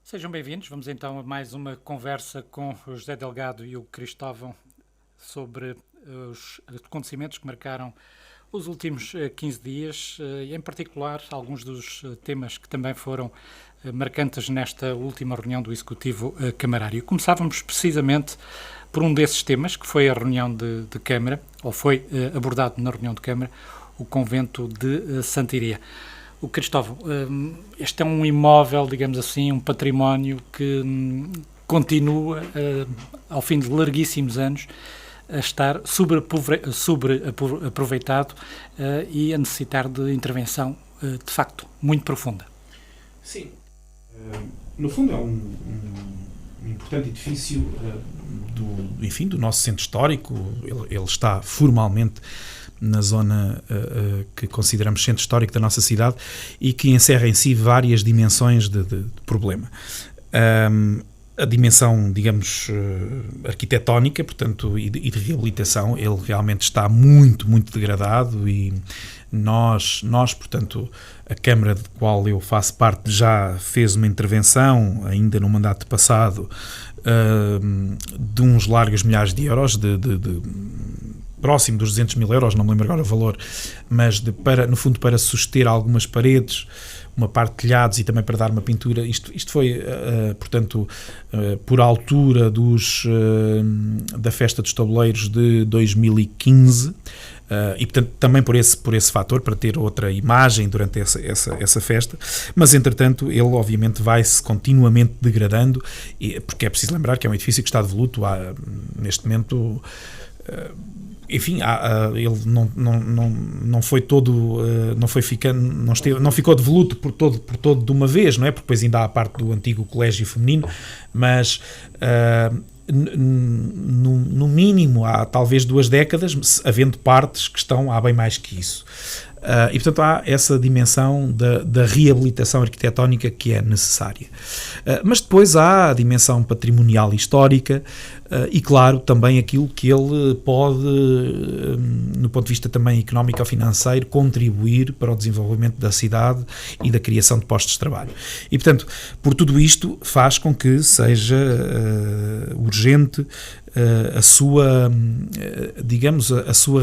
Sejam bem-vindos. Vamos então a mais uma conversa com o José Delgado e o Cristóvão sobre os acontecimentos que marcaram os últimos 15 dias e, em particular, alguns dos temas que também foram marcantes nesta última reunião do Executivo Camarário. Começávamos precisamente por um desses temas, que foi a reunião de Câmara, ou foi abordado na reunião de Câmara, o Convento de Santiria. O Cristóvão, este é um imóvel, digamos assim, um património que continua, ao fim de larguíssimos anos, a estar sobreaproveitado e a necessitar de intervenção, de facto, muito profunda. Sim. No fundo é um importante edifício do nosso centro histórico. Ele está formalmente na zona que consideramos centro histórico da nossa cidade e que encerra em si várias dimensões de problema. A dimensão, digamos, arquitetónica, portanto, e de reabilitação, ele realmente está muito, muito degradado e nós, portanto, a Câmara de qual eu faço parte já fez uma intervenção, ainda no mandato passado, de uns largos milhares de euros, próximo dos 200 mil euros, não me lembro agora o valor, mas no fundo para suster algumas paredes, uma parte de telhados e também para dar uma pintura. Isto foi, portanto, por altura da Festa dos Tabuleiros de 2015, e portanto também por esse fator, para ter outra imagem durante essa festa, mas entretanto ele obviamente vai-se continuamente degradando, porque é preciso lembrar que é um edifício que está devoluto neste momento. Enfim, ele não foi todo, não ficou devoluto por todo de uma vez, não é? Porque depois ainda há a parte do antigo colégio feminino, mas no mínimo há talvez 2 décadas, havendo partes que estão há bem mais que isso. E portanto há essa dimensão da reabilitação arquitetónica que é necessária. Mas depois há a dimensão patrimonial e histórica, e claro, também aquilo que ele pode, no ponto de vista também económico ou financeiro, contribuir para o desenvolvimento da cidade e da criação de postos de trabalho. E portanto, por tudo isto faz com que seja urgente a sua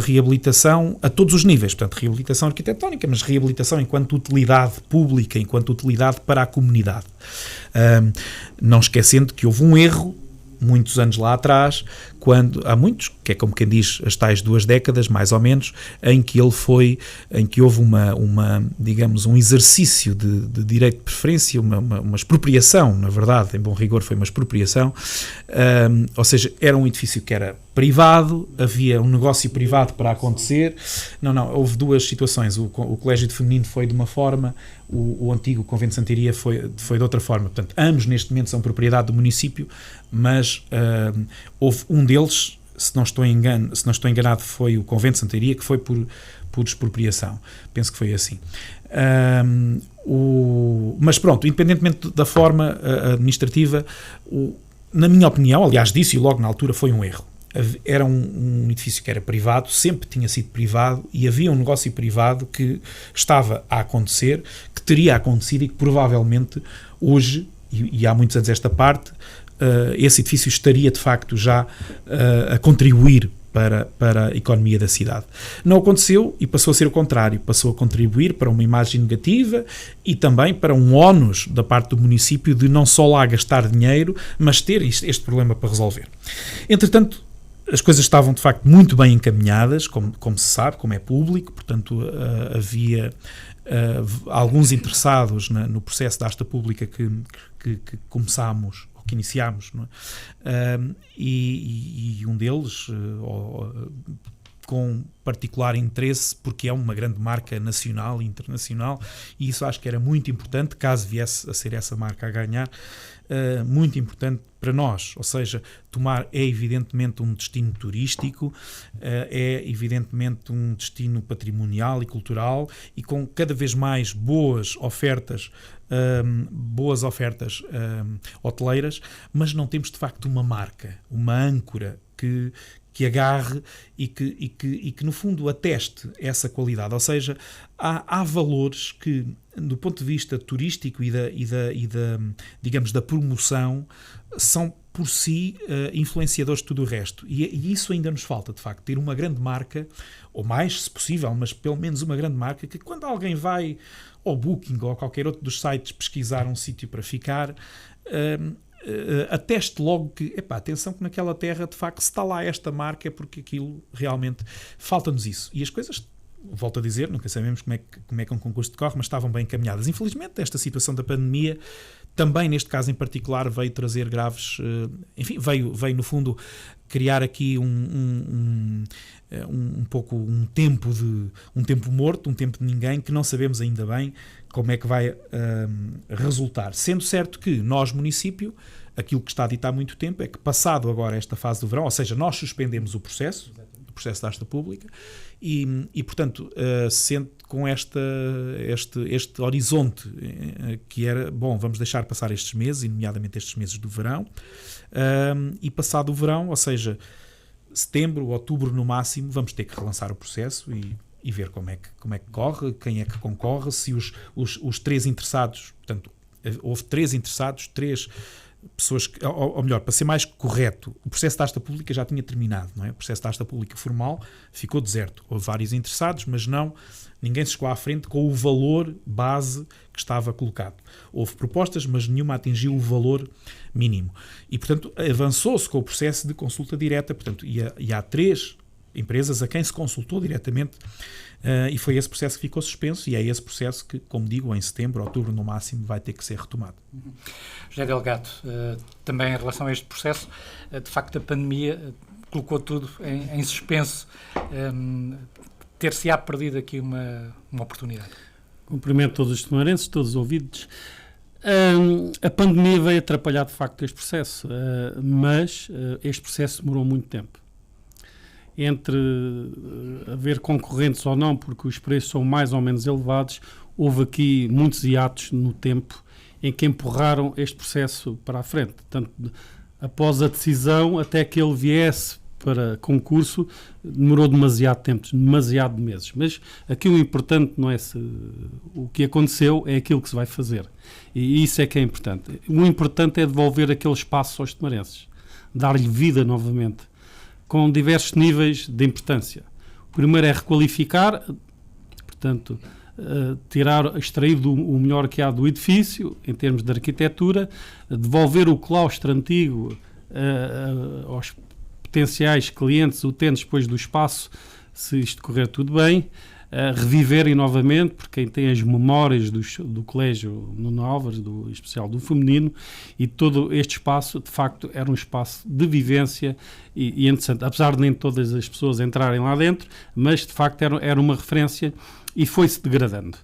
reabilitação a todos os níveis, portanto, reabilitação arquitetónica, mas reabilitação enquanto utilidade pública, enquanto utilidade para a comunidade. Não esquecendo que houve um erro muitos anos lá atrás, há muitos, que é como quem diz, as tais 2 décadas, mais ou menos, em que houve digamos, um exercício de direito de preferência, uma expropriação, na verdade, em bom rigor foi uma expropriação, ou seja, era um edifício que era privado, havia um negócio privado para acontecer, houve 2 situações, o colégio de feminino foi de uma forma, o antigo convento de Santiria foi de outra forma, portanto, ambos neste momento são propriedade do município, mas houve um deles, se não estou enganado, foi o convento de Santiria, que foi por expropriação, penso que foi assim. Mas pronto, independentemente da forma administrativa, na minha opinião, aliás disse logo na altura, foi um erro. Era um edifício que era privado, sempre tinha sido privado, e havia um negócio privado que estava a acontecer, que teria acontecido e que provavelmente hoje, e há muitos anos esta parte, esse edifício estaria de facto já a contribuir para a economia da cidade. Não aconteceu e passou a ser o contrário, passou a contribuir para uma imagem negativa e também para um ónus da parte do município de não só lá gastar dinheiro, mas ter este problema para resolver. Entretanto, as coisas estavam de facto muito bem encaminhadas, como se sabe, como é público, portanto havia alguns interessados no processo da asta pública que começámos, ou que iniciámos, não é? E um deles, com particular interesse, porque é uma grande marca nacional e internacional, e isso acho que era muito importante, caso viesse a ser essa marca a ganhar, muito importante para nós, ou seja, Tomar é evidentemente um destino turístico, é evidentemente um destino patrimonial e cultural, e com cada vez mais boas ofertas hoteleiras, mas não temos de facto uma marca, uma âncora que que agarre e que no fundo ateste essa qualidade. Ou seja, há valores que, do ponto de vista turístico e digamos, da promoção, são por si influenciadores de tudo o resto. E isso ainda nos falta, de facto, ter uma grande marca, ou mais, se possível, mas pelo menos uma grande marca, que quando alguém vai ao Booking ou a qualquer outro dos sites pesquisar um sítio para ficar, ateste logo que, atenção, que naquela terra, de facto, se está lá esta marca é porque aquilo realmente falta-nos isso. E as coisas, volto a dizer, nunca sabemos como é que um concurso decorre, mas estavam bem encaminhadas. Infelizmente, esta situação da pandemia também, neste caso em particular, veio trazer graves... Enfim, veio no fundo, criar aqui um pouco um tempo morto, um tempo de ninguém, que não sabemos ainda bem como é que vai resultar. Sendo certo que nós, município, aquilo que está dito há muito tempo é que, passado agora esta fase do verão, ou seja, nós suspendemos o processo da Asta Pública, e portanto, sendo com este horizonte que era, bom, vamos deixar passar estes meses, e nomeadamente estes meses do verão, e passado o verão, ou seja, setembro, outubro no máximo, vamos ter que relançar o processo e ver como é que corre, quem é que concorre, se os três interessados, portanto, houve três interessados, três pessoas, ou melhor, para ser mais correto, o processo da Asta Pública já tinha terminado, não é? O processo da Asta Pública formal ficou deserto. Houve vários interessados, mas ninguém se chegou à frente com o valor base que estava colocado. Houve propostas, mas nenhuma atingiu o valor mínimo. E, portanto, avançou-se com o processo de consulta direta, portanto, e há três empresas a quem se consultou diretamente, e foi esse processo que ficou suspenso, e é esse processo que, como digo, em setembro, outubro no máximo, vai ter que ser retomado. José Delgado, também em relação a este processo, de facto a pandemia colocou tudo em suspenso. Ter-se-á perdido aqui uma oportunidade? Cumprimento todos os temarenses, todos os ouvidos. A pandemia veio atrapalhar de facto este processo, mas este processo demorou muito tempo. Entre haver concorrentes ou não, porque os preços são mais ou menos elevados, houve aqui muitos hiatos no tempo em que empurraram este processo para a frente. Portanto, após a decisão, até que ele viesse para concurso, demorou demasiado tempo, demasiado meses. Mas aqui o importante não é o que aconteceu, é aquilo que se vai fazer. E isso é que é importante. O importante é devolver aquele espaço aos temarenses, dar-lhe vida novamente, com diversos níveis de importância. O primeiro é requalificar, portanto, extrair o melhor que há do edifício, em termos de arquitetura, devolver o claustro antigo aos potenciais clientes, utentes depois do espaço, se isto correr tudo bem, reviverem novamente, porque quem tem as memórias do Colégio Nuno Álvares, em especial do feminino, e todo este espaço, de facto, era um espaço de vivência e interessante, apesar de nem todas as pessoas entrarem lá dentro, mas de facto era uma referência e foi-se degradando.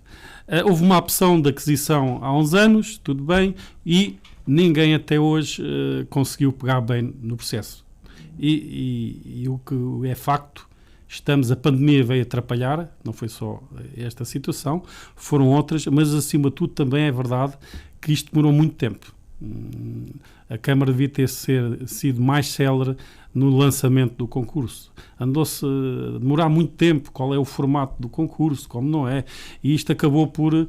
Houve uma opção de aquisição há uns anos, tudo bem, e ninguém até hoje conseguiu pegar bem no processo. E o que é facto, a pandemia veio atrapalhar, não foi só esta situação, foram outras, mas acima de tudo também é verdade que isto demorou muito tempo. A Câmara devia ter sido mais célere no lançamento do concurso. Andou-se a demorar muito tempo, qual é o formato do concurso, como não é, e isto acabou por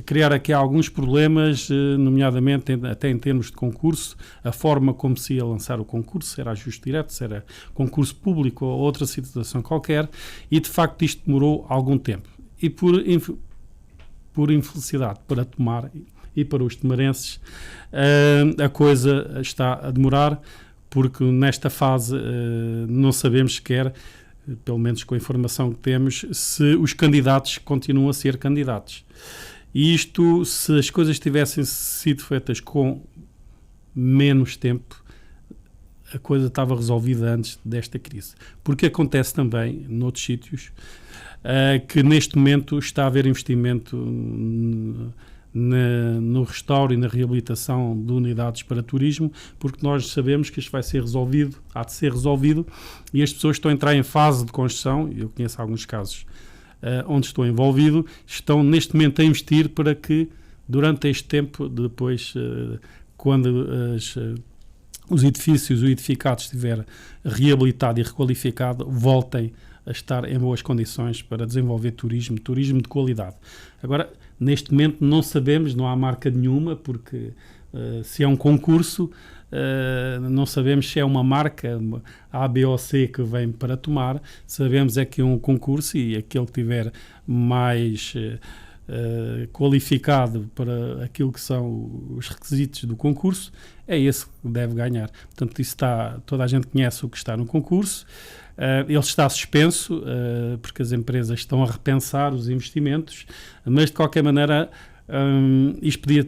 criar aqui alguns problemas, nomeadamente até em termos de concurso, a forma como se ia lançar o concurso, se era ajuste direto, se era concurso público ou outra situação qualquer, e de facto isto demorou algum tempo. E por infelicidade para tomar e para os temarenses, a coisa está a demorar, porque nesta fase não sabemos sequer, pelo menos com a informação que temos, se os candidatos continuam a ser candidatos. E isto, se as coisas tivessem sido feitas com menos tempo, a coisa estava resolvida antes desta crise. Porque acontece também, noutros sítios, que neste momento está a haver investimento no restauro e na reabilitação de unidades para turismo, porque nós sabemos que isto vai ser resolvido, há de ser resolvido, e as pessoas estão a entrar em fase de construção, eu conheço alguns casos onde estou envolvido, estão neste momento a investir para que durante este tempo, depois, quando os edifícios, o edificado estiver reabilitado e requalificado, voltem a estar em boas condições para desenvolver turismo de qualidade. Agora, neste momento não sabemos, não há marca nenhuma, porque se é um concurso, não sabemos se é uma marca A, B ou C que vem para tomar. Sabemos é que é um concurso e aquele que tiver mais qualificado para aquilo que são os requisitos do concurso, é esse que deve ganhar. Portanto, isso toda a gente conhece o que está no concurso. Ele está suspenso porque as empresas estão a repensar os investimentos, mas de qualquer maneira isto podia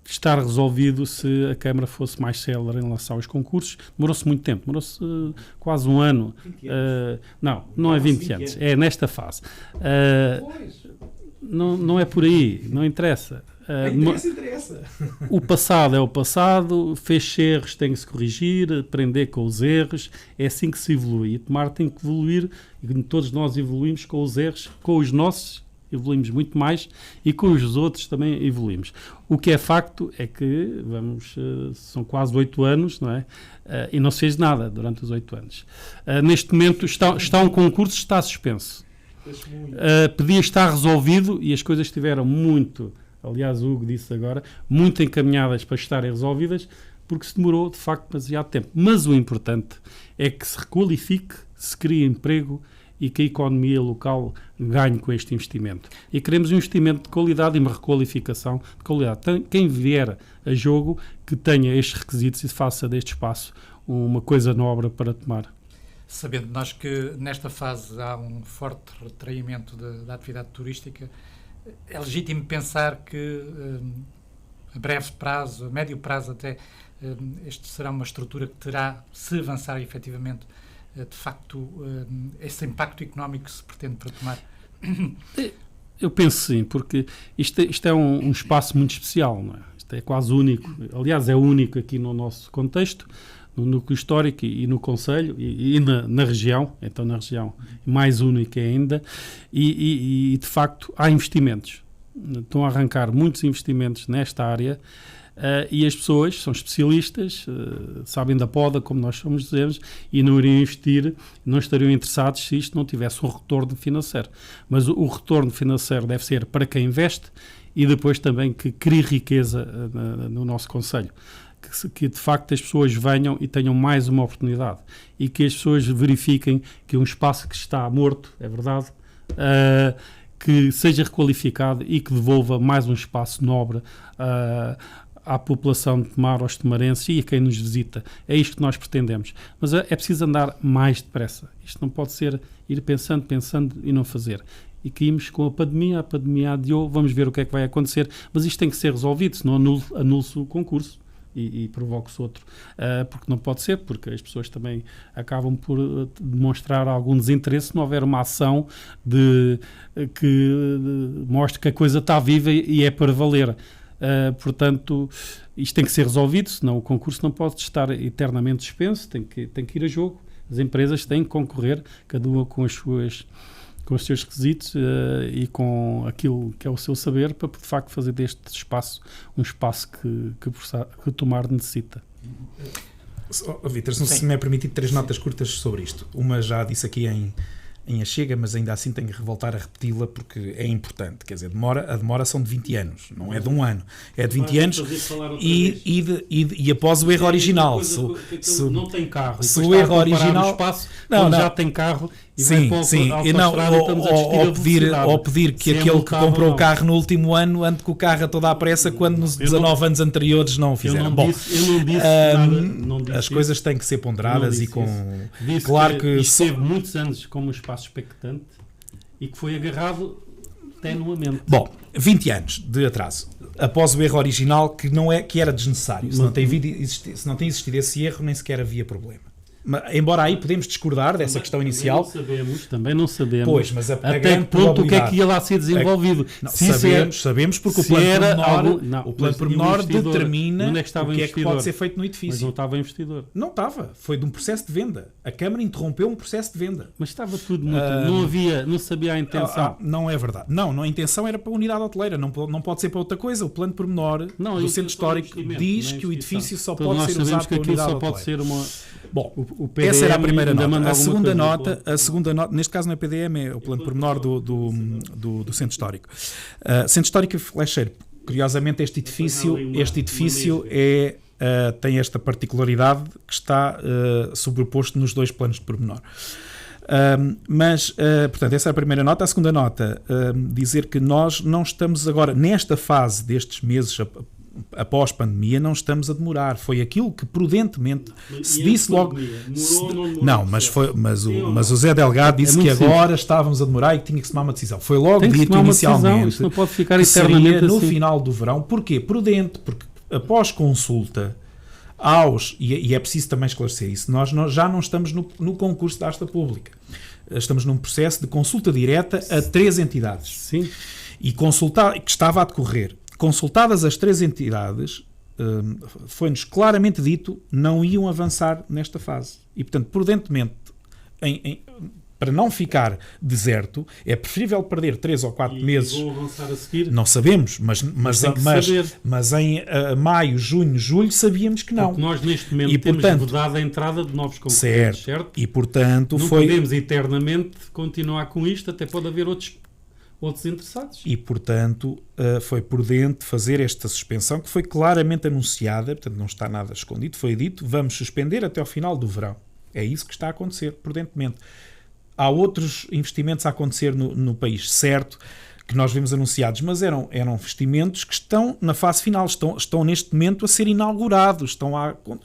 estar resolvido se a Câmara fosse mais célere em relação aos concursos. Demorou-se muito tempo, demorou-se quase um ano. Não é 20 anos, é nesta fase. Não é por aí, não interessa. Interessa. O passado é o passado, fez erros, tem que se corrigir, aprender com os erros, é assim que se evolui. E Tomar tem que evoluir, e todos nós evoluímos com os erros, com os nossos evoluímos muito mais e com os outros também evoluímos. O que é facto é que são quase 8 anos, não é? E não se fez nada durante os 8 anos. Neste momento está um concurso, está suspenso. Podia estar resolvido e as coisas estiveram muito, aliás o Hugo disse agora, muito encaminhadas para estarem resolvidas, porque se demorou de facto demasiado tempo. Mas o importante é que se requalifique, se crie emprego e que a economia local ganhe com este investimento. E queremos um investimento de qualidade e uma requalificação de qualidade. Quem vier a jogo, que tenha estes requisitos e faça deste espaço uma coisa nobre para Tomar. Sabendo nós que nesta fase há um forte retraimento da atividade turística, é legítimo pensar que a breve prazo, a médio prazo até, este será uma estrutura que terá, se avançar efetivamente, de facto, esse impacto económico que se pretende para Tomar? Eu penso sim, porque isto é um espaço muito especial, não é? Isto é quase único, aliás é único aqui no nosso contexto, no núcleo histórico e no concelho e na região, então na região mais única ainda, e de facto há investimentos, estão a arrancar muitos investimentos nesta área. E as pessoas são especialistas, sabem da poda, como nós somos dizemos, e não iriam investir, não estariam interessados se isto não tivesse um retorno financeiro. Mas o retorno financeiro deve ser para quem investe e depois também que crie riqueza no nosso concelho. Que de facto as pessoas venham e tenham mais uma oportunidade e que as pessoas verifiquem que um espaço que está morto, é verdade, que seja requalificado e que devolva mais um espaço nobre à população de Tomar, aos tomarenses e a quem nos visita. É isto que nós pretendemos. Mas é preciso andar mais depressa. Isto não pode ser ir pensando e não fazer. E caímos com a pandemia adiou, vamos ver o que é que vai acontecer. Mas isto tem que ser resolvido, senão anula-se o concurso e provoca-se outro. Porque não pode ser, porque as pessoas também acabam por demonstrar algum desinteresse se não houver uma ação que mostre que a coisa está viva e é para valer. Portanto, isto tem que ser resolvido, senão o concurso não pode estar eternamente suspenso, tem que ir a jogo. As empresas têm que concorrer, cada uma com os seus requisitos e com aquilo que é o seu saber, para de facto fazer deste espaço um espaço que Tomar necessita. Vítor, se me é permitido 3 notas curtas sobre isto. Uma já disse aqui em Achega, mas ainda assim tenho que voltar a repeti-la porque é importante. Quer dizer, a demora são de 20 anos, não é de um ano. É de 20 anos e após o erro original. Não tem carro. Se o erro original... Não, já tem carro e sim, ou pedir que aquele que comprou o carro no último ano ande com o carro a toda a pressa quando nos 19 anos anteriores não o fizeram. As coisas têm que ser ponderadas e com... Claro que esteve muitos anos como um espaço expectante e que foi agarrado tenuamente. Bom, 20 anos de atraso após o erro original que era desnecessário. Se não tem existido esse erro, nem sequer havia problema. embora aí podemos discordar dessa questão inicial. Também não sabemos. Pois, mas até que ponto o que é que ia lá ser desenvolvido. Sabemos porque o plano pormenor determina o que é que pode ser feito no edifício. Mas não estava investidor. Não estava. Foi de um processo de venda. A Câmara interrompeu um processo de venda. Mas estava tudo muito... não sabia a intenção. Não é verdade. Não, a intenção era para a unidade hoteleira. Não pode ser para outra coisa. O plano pormenor do centro histórico diz que o edifício só pode ser usado para a unidade hoteleira. Pode ser uma... Bom, essa era a primeira nota. A segunda nota, neste caso não é PDM, é o plano pormenor do centro histórico. Centro histórico e Flecheiro. Curiosamente, este edifício tem esta particularidade que está sobreposto nos dois planos de pormenor. Portanto, essa é a primeira nota. A segunda nota, dizer que nós não estamos agora, nesta fase destes meses após pandemia, não estamos a demorar. Foi aquilo que prudentemente se disse logo. Mas o Zé Delgado disse que agora estávamos a demorar e que tinha que tomar uma decisão. Foi logo dito inicialmente. Isto não pode ficar eternamente no final do verão. Porquê? Prudente, porque após consulta e é preciso também esclarecer isso, nós já não estamos no concurso da Asta Pública. Estamos num processo de consulta direta a 3 entidades. Sim. E que estava a decorrer. Consultadas as 3 entidades, foi-nos claramente dito não iam avançar nesta fase. E, portanto, prudentemente, para não ficar deserto, é preferível perder 3 ou 4 meses. Vão avançar a seguir? Não sabemos, mas em maio, junho, julho sabíamos que não. Porque nós neste momento temos vedado a entrada de novos concorrentes, certo? E, portanto, não podemos eternamente continuar com isto, até pode haver outros interessados. E, portanto, foi prudente fazer esta suspensão, que foi claramente anunciada, portanto não está nada escondido, foi dito, vamos suspender até ao final do verão. É isso que está a acontecer, prudentemente. Há outros investimentos a acontecer no país, certo, que nós vemos anunciados, mas eram investimentos que estão na fase final, estão neste momento a ser inaugurados,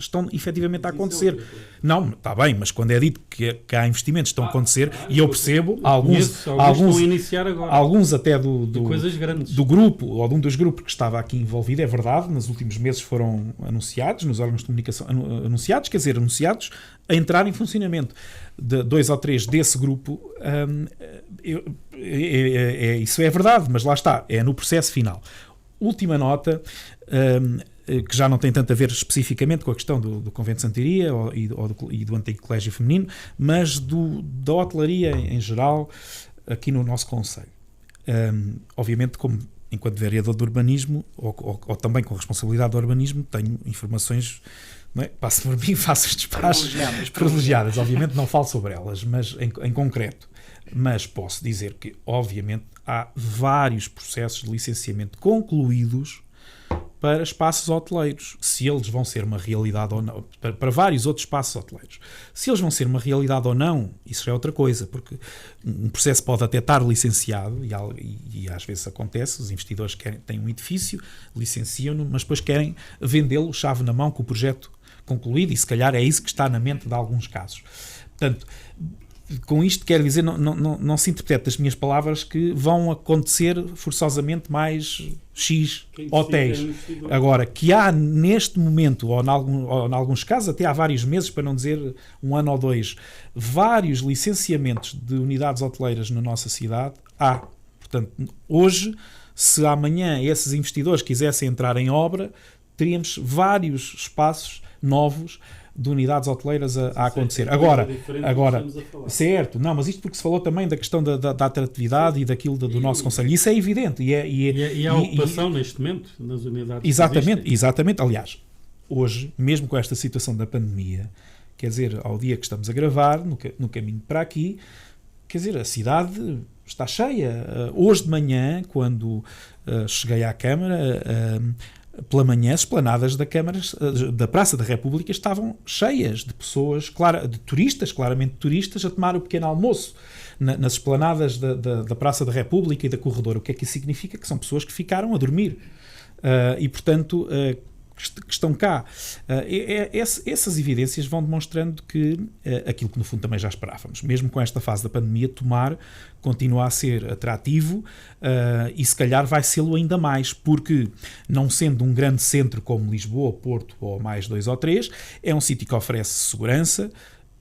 estão efetivamente a acontecer. Não, está bem, mas quando é dito que há investimentos que estão a acontecer, e eu percebo, alguns estão a iniciar agora. Alguns até do coisas grandes. Do grupo, ou de um dos grupos que estava aqui envolvido, é verdade, nos últimos meses foram anunciados, nos órgãos de comunicação, anunciados a entrar em funcionamento. De 2 ou 3 desse grupo, isso é verdade, mas lá está, é no processo final. Última nota, que já não tem tanto a ver especificamente com a questão do Convento de Santiria e do Antigo Colégio Feminino, mas da hotelaria em geral aqui no nosso concelho. Obviamente, enquanto vereador de urbanismo, ou também com responsabilidade do urbanismo, tenho informações... Não é? Passo por mim, faço os despachos privilegiadas. Obviamente não falo sobre elas, mas em concreto. Mas posso dizer que, obviamente, há vários processos de licenciamento concluídos para espaços hoteleiros. Se eles vão ser uma realidade ou não, para vários outros espaços hoteleiros. Se eles vão ser uma realidade ou não, isso é outra coisa, porque um processo pode até estar licenciado, e às vezes acontece, os investidores têm um edifício, licenciam-no, mas depois querem vendê-lo chave na mão com o projeto concluído, e se calhar é isso que está na mente de alguns casos. Portanto, com isto quero dizer, não se interprete das minhas palavras que vão acontecer forçosamente mais X hotéis. Agora, que há neste momento, ou em alguns casos, até há vários meses, para não dizer 1 ano ou 2, vários licenciamentos de unidades hoteleiras na nossa cidade, há. Portanto, hoje, se amanhã esses investidores quisessem entrar em obra, teríamos vários espaços novos de unidades hoteleiras a acontecer. Agora, certo, não, mas isto porque se falou também da questão da atratividade e daquilo do nosso concelho. Isso é evidente. E a ocupação neste momento nas unidades. Exatamente. Aliás, hoje, mesmo com esta situação da pandemia, quer dizer, ao dia que estamos a gravar, no caminho para aqui, quer dizer, a cidade está cheia. Hoje de manhã, quando cheguei à Câmara, pela manhã, as esplanadas da Praça da República estavam cheias de pessoas, de turistas, claramente turistas, a tomar o pequeno almoço nas esplanadas da Praça da República e da Corredor. O que é que isso significa? Que são pessoas que ficaram a dormir. E, portanto, que estão cá. Essas evidências vão demonstrando que aquilo que no fundo também já esperávamos, mesmo com esta fase da pandemia, Tomar continua a ser atrativo e se calhar vai sê-lo ainda mais, porque não sendo um grande centro como Lisboa, Porto ou mais 2 ou 3, é um sítio que oferece segurança,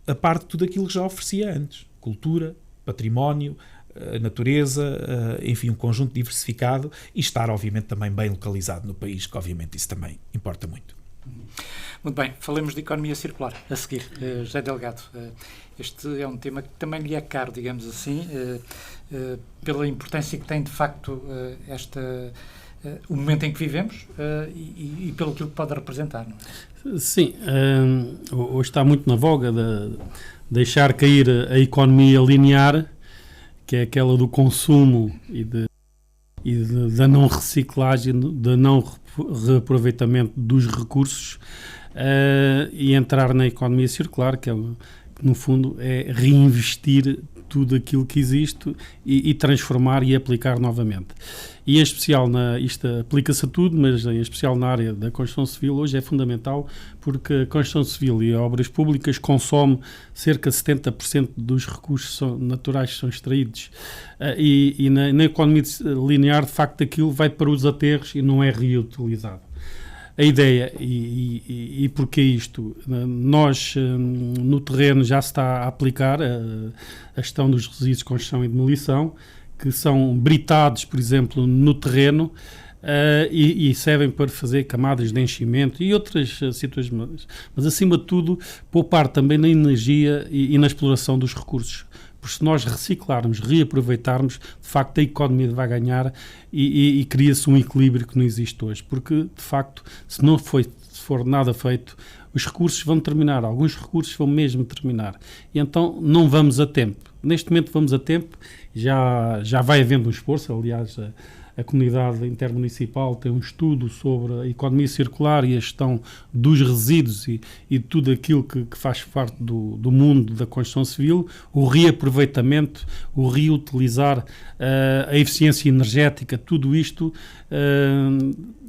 a par de tudo aquilo que já oferecia antes. Cultura, património, natureza, enfim, um conjunto diversificado e estar, obviamente, também bem localizado no país, que obviamente isso também importa muito. Muito bem, falemos de economia circular a seguir. José Delgado, este é um tema que também lhe é caro, digamos assim, pela importância que tem, de facto, o momento em que vivemos e pelo que pode representar. Não é? Sim, hoje está muito na voga de deixar cair a economia linear, que é aquela do consumo e da não reciclagem, da não reaproveitamento dos recursos, e entrar na economia circular, que no fundo é reinvestir tudo aquilo que existe e transformar e aplicar novamente. E em especial, isto aplica-se a tudo, mas em especial na área da construção civil, hoje é fundamental, porque a construção civil e obras públicas consomem cerca de 70% dos recursos naturais que são extraídos. E na economia linear, de facto, aquilo vai para os aterros e não é reutilizado. A ideia, e porquê isto? Nós, no terreno, já se está a aplicar a gestão dos resíduos de construção e demolição, que são britados, por exemplo, no terreno, e servem para fazer camadas de enchimento e outras situações. Mas, acima de tudo, poupar também na energia e na exploração dos recursos. Porque se nós reciclarmos, reaproveitarmos, de facto a economia vai ganhar e cria-se um equilíbrio que não existe hoje. Porque, de facto, se for nada feito, os recursos vão terminar, alguns recursos vão mesmo terminar. E então não vamos a tempo. Neste momento vamos a tempo, já vai havendo um esforço, aliás, a comunidade intermunicipal tem um estudo sobre a economia circular e a gestão dos resíduos e tudo aquilo que faz parte do mundo da construção civil, o reaproveitamento, o reutilizar, a eficiência energética, tudo isto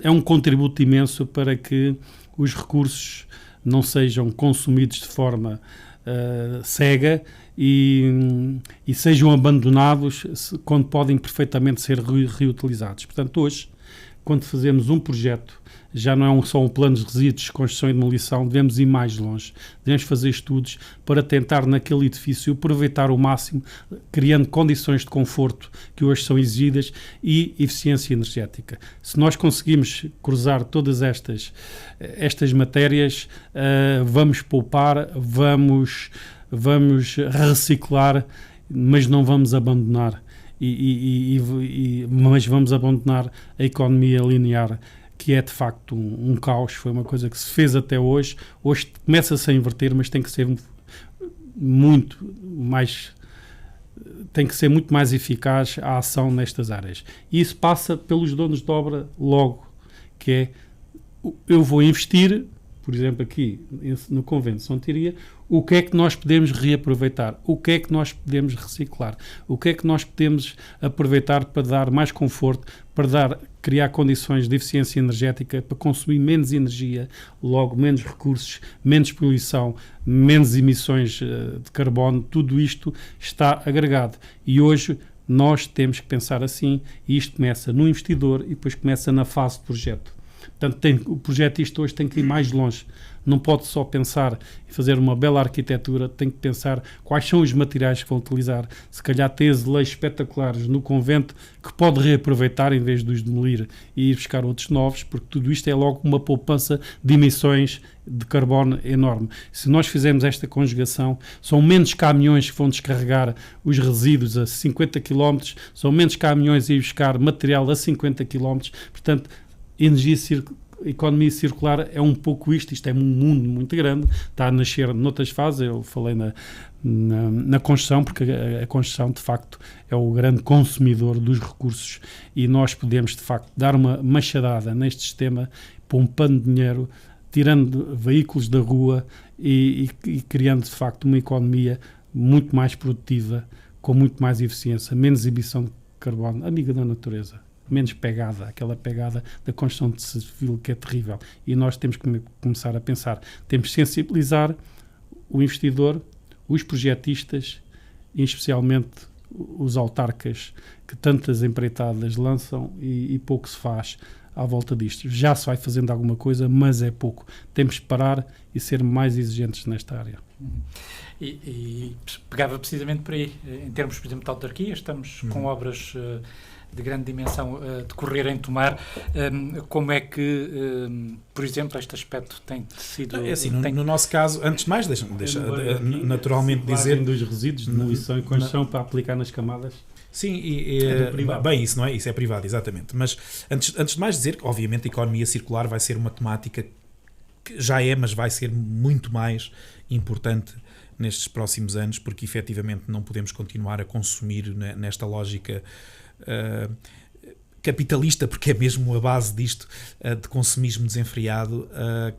é um contributo imenso para que os recursos não sejam consumidos de forma cega e sejam abandonados quando podem perfeitamente ser reutilizados. Portanto, hoje, quando fazemos um projeto, já não é só um plano de resíduos, construção e demolição, devemos ir mais longe. Devemos fazer estudos para tentar, naquele edifício, aproveitar o máximo, criando condições de conforto que hoje são exigidas e eficiência energética. Se nós conseguimos cruzar todas estas matérias, vamos poupar, vamos reciclar, mas não vamos abandonar, mas vamos abandonar a economia linear, que é de facto um caos. Foi uma coisa que se fez até hoje. Hoje começa-se a inverter, mas tem que ser muito mais eficaz a ação nestas áreas. E isso passa pelos donos de obra logo, que é, eu vou investir, por exemplo, aqui no Convento de São Tiria, o que é que nós podemos reaproveitar? O que é que nós podemos reciclar? O que é que nós podemos aproveitar para dar mais conforto, para criar condições de eficiência energética, para consumir menos energia, logo menos recursos, menos poluição, menos emissões de carbono? Tudo isto está agregado. E hoje nós temos que pensar assim, e isto começa no investidor e depois começa na fase de projeto. Portanto, o projetista hoje tem que ir mais longe. Não pode só pensar em fazer uma bela arquitetura, tem que pensar quais são os materiais que vão utilizar. Se calhar tem azulejos espetaculares no convento que pode reaproveitar em vez de os demolir e ir buscar outros novos, porque tudo isto é logo uma poupança de emissões de carbono enorme. Se nós fizermos esta conjugação, são menos caminhões que vão descarregar os resíduos a 50 km, são menos caminhões a ir buscar material a 50 km, portanto, economia circular é um pouco isto é um mundo muito grande, está a nascer noutras fases. Eu falei na construção, porque a construção de facto é o grande consumidor dos recursos e nós podemos de facto dar uma machadada neste sistema, poupando dinheiro, tirando veículos da rua e criando de facto uma economia muito mais produtiva, com muito mais eficiência, menos emissão de carbono, amiga da natureza. Menos pegada, aquela pegada da construção civil que é terrível. E nós temos que começar a pensar, temos que sensibilizar o investidor, os projetistas, e especialmente os autarcas, que tantas empreitadas lançam e pouco se faz à volta disto. Já se vai fazendo alguma coisa, mas é pouco. Temos que parar e ser mais exigentes nesta área. E pegava precisamente por aí, em termos, por exemplo, de autarquia, estamos com obras de grande dimensão a decorrer em Tomar. Como é que, por exemplo, este aspecto tem sido... É assim, no nosso caso, antes de mais, deixa naturalmente dizer... dos resíduos de demolição e construção para aplicar nas camadas. Sim, bem, isso não é? Isso é privado, exatamente. Mas antes de mais dizer que, obviamente, a economia circular vai ser uma temática que já é, mas vai ser muito mais importante nestes próximos anos, porque efetivamente não podemos continuar a consumir nesta lógica capitalista, porque é mesmo a base disto, de consumismo desenfreado,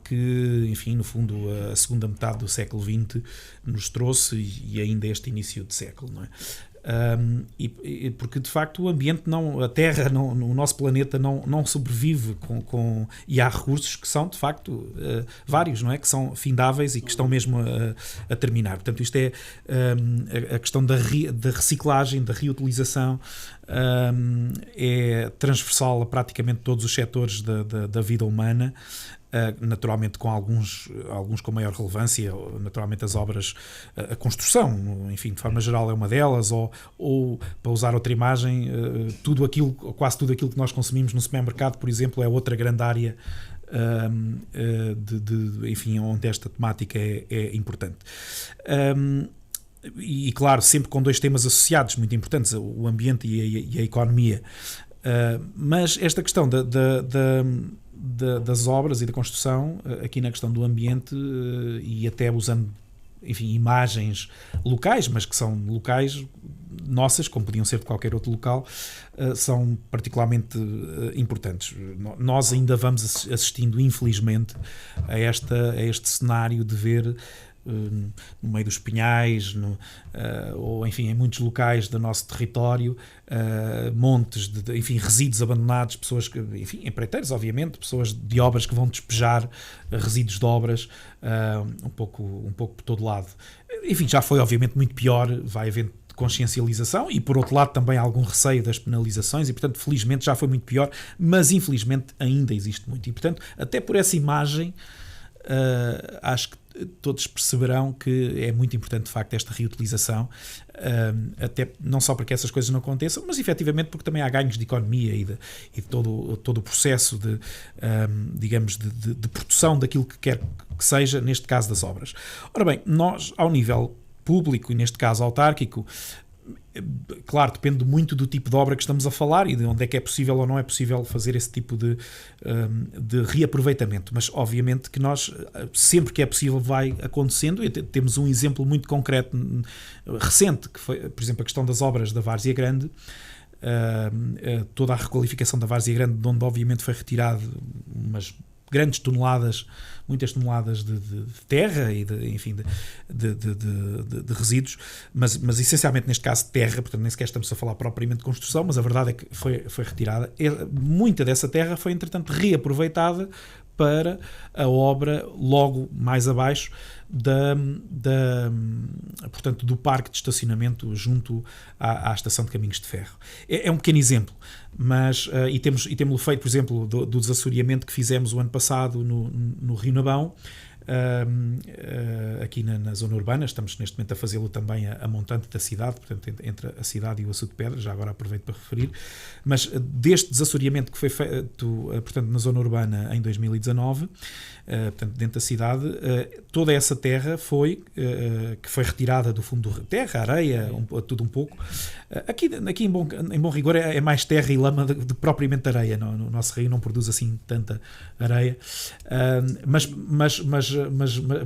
que, enfim, no fundo, a segunda metade do século XX nos trouxe e ainda este início de século, não é? Porque de facto o ambiente a Terra, o nosso planeta não sobrevive e há recursos que são de facto vários, não é? Que são findáveis e que estão mesmo a terminar. Portanto, isto é a questão da reciclagem, da reutilização, é transversal a praticamente todos os setores da vida humana. Naturalmente com alguns com maior relevância, naturalmente as obras, a construção, enfim, de forma geral é uma delas, ou para usar outra imagem, quase tudo aquilo que nós consumimos no supermercado, por exemplo, é outra grande área enfim, onde esta temática é importante. E claro, sempre com dois temas associados muito importantes, o ambiente e a economia. Mas esta questão das obras e da construção, aqui na questão do ambiente, e até usando, enfim, imagens locais, mas que são locais nossas, como podiam ser de qualquer outro local, são particularmente importantes. Nós ainda vamos assistindo, infelizmente, a este cenário de ver no meio dos pinhais, ou enfim, em muitos locais do nosso território, montes de enfim, resíduos abandonados, pessoas que, enfim, empreiteiros, obviamente, pessoas de obras que vão despejar resíduos de obras um pouco por todo lado. Enfim, já foi obviamente muito pior, vai havendo consciencialização e por outro lado também algum receio das penalizações e portanto felizmente já foi muito pior, mas infelizmente ainda existe muito e portanto até por essa imagem acho que todos perceberão que é muito importante de facto esta reutilização, até não só para que essas coisas não aconteçam, mas efetivamente porque também há ganhos de economia e de todo o processo digamos de produção daquilo que quer que seja, neste caso das obras. Ora bem, nós ao nível público e neste caso autárquico, claro, depende muito do tipo de obra que estamos a falar e de onde é que é possível ou não é possível fazer esse tipo de reaproveitamento, mas obviamente que nós, sempre que é possível, vai acontecendo, e temos um exemplo muito concreto, recente, que foi, por exemplo, a questão das obras da Várzea Grande, toda a requalificação da Várzea Grande, de onde obviamente foi retirado umas grandes toneladas, muitas toneladas de terra e de resíduos, mas essencialmente neste caso terra, portanto nem sequer estamos a falar propriamente de construção, mas a verdade é que foi retirada. Muita dessa terra foi entretanto reaproveitada para a obra logo mais abaixo portanto, do parque de estacionamento junto à estação de caminhos de ferro. É um pequeno exemplo, mas e temos feito, por exemplo, do desassoreamento que fizemos o ano passado no Rio Nabão, aqui na zona urbana. Estamos neste momento a fazê-lo também a montante da cidade, portanto entre a cidade e o Açude de Pedra, já agora aproveito para referir, mas deste desassoreamento que foi feito, portanto, na zona urbana em 2019, portanto dentro da cidade, toda essa terra que foi retirada do fundo do terra, areia, tudo um pouco. Aqui em bom rigor é mais terra e lama de propriamente areia. No nosso rio não produz assim tanta areia, mas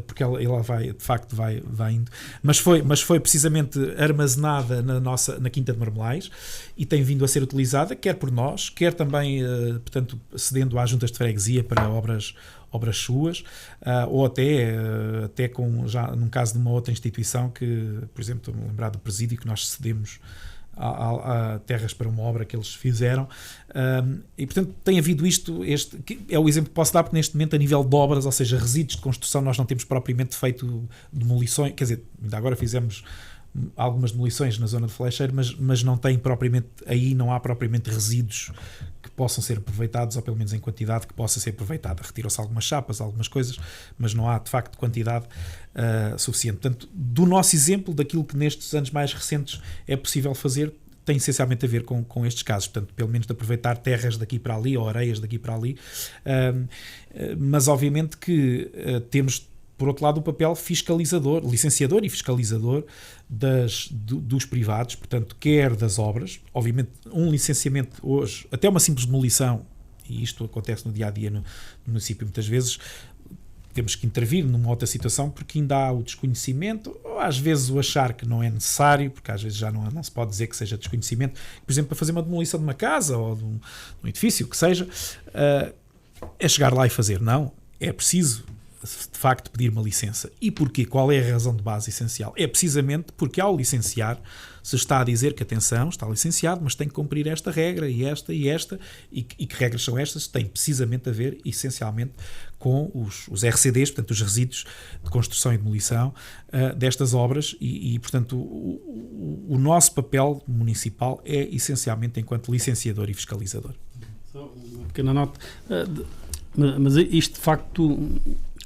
porque ela vai, de facto vai indo, mas foi precisamente armazenada na Quinta de Marmelais e tem vindo a ser utilizada quer por nós, quer também, portanto, cedendo às juntas de freguesia para obras suas, ou até com, já num caso de uma outra instituição que, por exemplo, estou-me a lembrar do presídio, que nós cedemos a terras para uma obra que eles fizeram, e portanto tem havido este que é o exemplo que posso dar, porque neste momento a nível de obras, ou seja, resíduos de construção, nós não temos propriamente feito demolições, quer dizer, ainda agora fizemos algumas demolições na zona de Flecheiro, mas não tem propriamente, aí não há propriamente resíduos que possam ser aproveitados, ou pelo menos em quantidade que possa ser aproveitada. Retiram-se algumas chapas, algumas coisas, mas não há de facto quantidade suficiente. Portanto, do nosso exemplo, daquilo que nestes anos mais recentes é possível fazer, tem essencialmente a ver com estes casos, portanto, pelo menos de aproveitar terras daqui para ali, ou areias daqui para ali, mas obviamente que temos, por outro lado, o papel fiscalizador, licenciador e fiscalizador dos privados, portanto, quer das obras. Obviamente, um licenciamento hoje, até uma simples demolição, e isto acontece no dia-a-dia no município muitas vezes, temos que intervir numa outra situação porque ainda há o desconhecimento, ou às vezes o achar que não é necessário, porque às vezes já não se pode dizer que seja desconhecimento, por exemplo, para fazer uma demolição de uma casa ou de um edifício, o que seja, é chegar lá e fazer. Não, é preciso de facto pedir uma licença. E porquê? Qual é a razão de base essencial? É precisamente porque ao licenciar se está a dizer que, atenção, está licenciado, mas tem que cumprir esta regra e esta, e que regras são estas? Tem precisamente a ver, essencialmente, com os RCDs, portanto, os resíduos de construção e demolição destas obras portanto, o nosso papel municipal é, essencialmente, enquanto licenciador e fiscalizador. Só uma pequena nota, mas isto, de facto,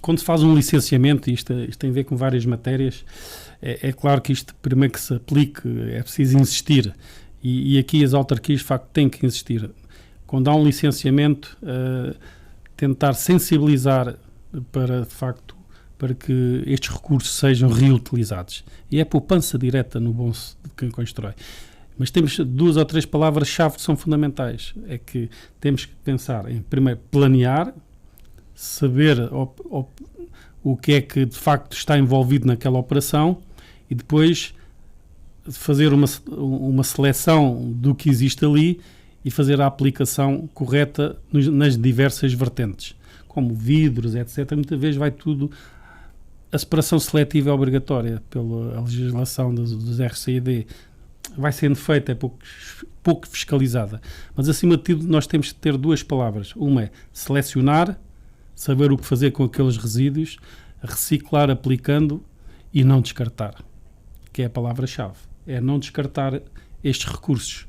quando se faz um licenciamento, isto tem a ver com várias matérias, é claro que isto, primeiro que se aplique, é preciso insistir, e aqui as autarquias, de facto, têm que insistir. Quando há um licenciamento, tentar sensibilizar para, de facto, para que estes recursos sejam reutilizados. E é poupança direta no bolso de quem constrói. Mas temos 2 ou 3 palavras-chave que são fundamentais. É que temos que pensar em, primeiro, planear, saber o que é que de facto está envolvido naquela operação e depois fazer uma seleção do que existe ali e fazer a aplicação correta nas diversas vertentes, como vidros, etc. Muitas vezes vai tudo... A separação seletiva é obrigatória pela legislação dos RCID, vai sendo feita, é pouco fiscalizada. Mas, acima de tudo, nós temos que ter 2 palavras. Uma é selecionar, saber o que fazer com aqueles resíduos, reciclar aplicando e não descartar, que é a palavra-chave. É não descartar estes recursos,